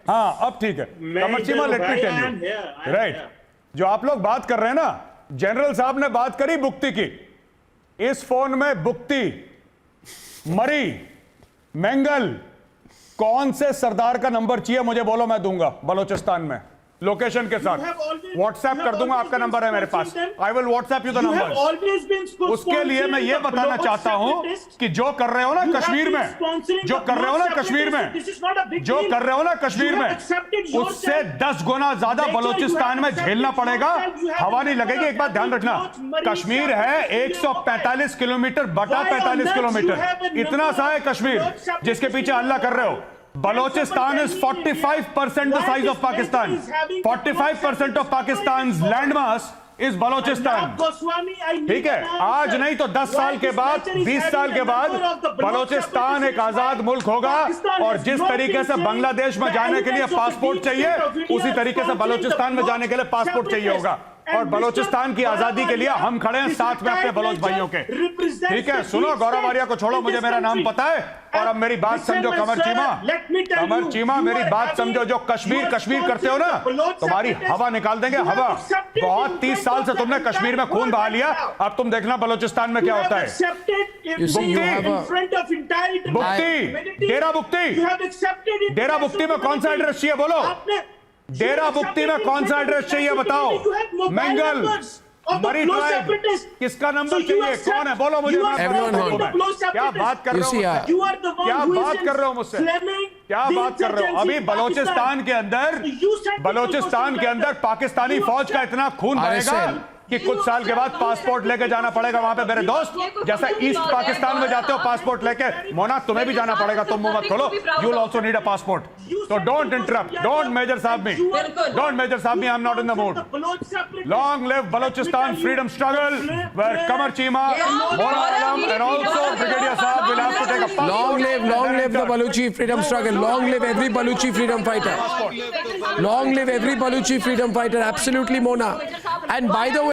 हाँ अब ठीक है। Qamar Cheema, let me tell you, right, जो आप लोग बात कर रहे हैं ना, जनरल साहब ने बात करी बुक्ति की। इस फोन में बुक्ति, मरी, मेंगल, कौन से सरदार का नंबर चाहिए मुझे बोलो, मैं दूंगा बलोचिस्तान में लोकेशन के साथ। व्हाट्सएप कर दूंगा, आपका नंबर है मेरे पास, I will WhatsApp you the number. उसके लिए मैं ये बताना चाहता हूं कि जो कर रहे हो ना कश्मीर में, जो कर रहे हो ना कश्मीर में, जो कर रहे हो ना कश्मीर में, उससे 10 गुना ज्यादा बलोचिस्तान में झेलना पड़ेगा। हवा नहीं लगेगी। एक बात ध्यान रखना, कश्मीर है 145 किलोमीटर बटा 45 किलोमीटर, इतना सा है कश्मीर जिसके पीछे हल्ला कर रहे हो। Balochistan is 45% the size of Pakistan. 45% of Pakistan's landmass is Balochistan. ठीक है, आज नहीं तो 10 साल के बाद, 20 साल के बाद बलोचिस्तान एक आजाद मुल्क होगा। और जिस तरीके से बांग्लादेश में जाने के लिए पासपोर्ट चाहिए, उसी तरीके से बलोचिस्तान में जाने के लिए पासपोर्ट चाहिए होगा। और बलोचिस्तान की आजादी के लिए हम खड़े हैं साथ में अपने बलोच भाइयों के। ठीक है, सुनो, गौरव आर्या को छोड़ो, मुझे मेरा नाम पता है। और अब मेरी बात समझो कमर चीमा, कमर चीमा मेरी बात समझो। जो कश्मीर कश्मीर करते हो ना, तुम्हारी हवा निकाल देंगे, हवा। बहुत 30 साल से तुमने कश्मीर में खून बहा लिया, अब तुम देखना बलोचिस्तान में क्या होता है। बुक्ति, डेरा बुक्ति, डेरा बुक्ति में कौन सा एड्रेस चाहिए बोलो? डेरा बुक्ति में कौन सा एड्रेस चाहिए बताओ? मेंगल, मरी ट्राइब, किसका नंबर चाहिए? कौन है बोलो मुझे। क्या बात कर रहे हो? क्या बात कर रहे हो मुझसे? क्या बात कर रहे हो? अभी बलोचिस्तान के अंदर, बलोचिस्तान के अंदर पाकिस्तानी फौज का इतना खून बहेगा कि कुछ साल के बाद पासपोर्ट लेके जाना पड़ेगा वहां पे मेरे दोस्त। जैसे ईस्ट पाकिस्तान में जाते हो पासपोर्ट लेके, मोना तुम्हें भी जाना पड़ेगा। तुम मुंह मत खोलो, you will also need a passport. So don't interrupt, don't measure साहब me, don't measure साहब me, I'm not in the mood. Long live Balochistan freedom struggle, where Qamar Cheema, Mona Alam and also Brigadier Saab will have to take a passport. Long live the Baluchi freedom struggle. Long live every Baluchi freedom fighter. Long live every Baluchi freedom fighter. Absolutely, Mona. And by the way,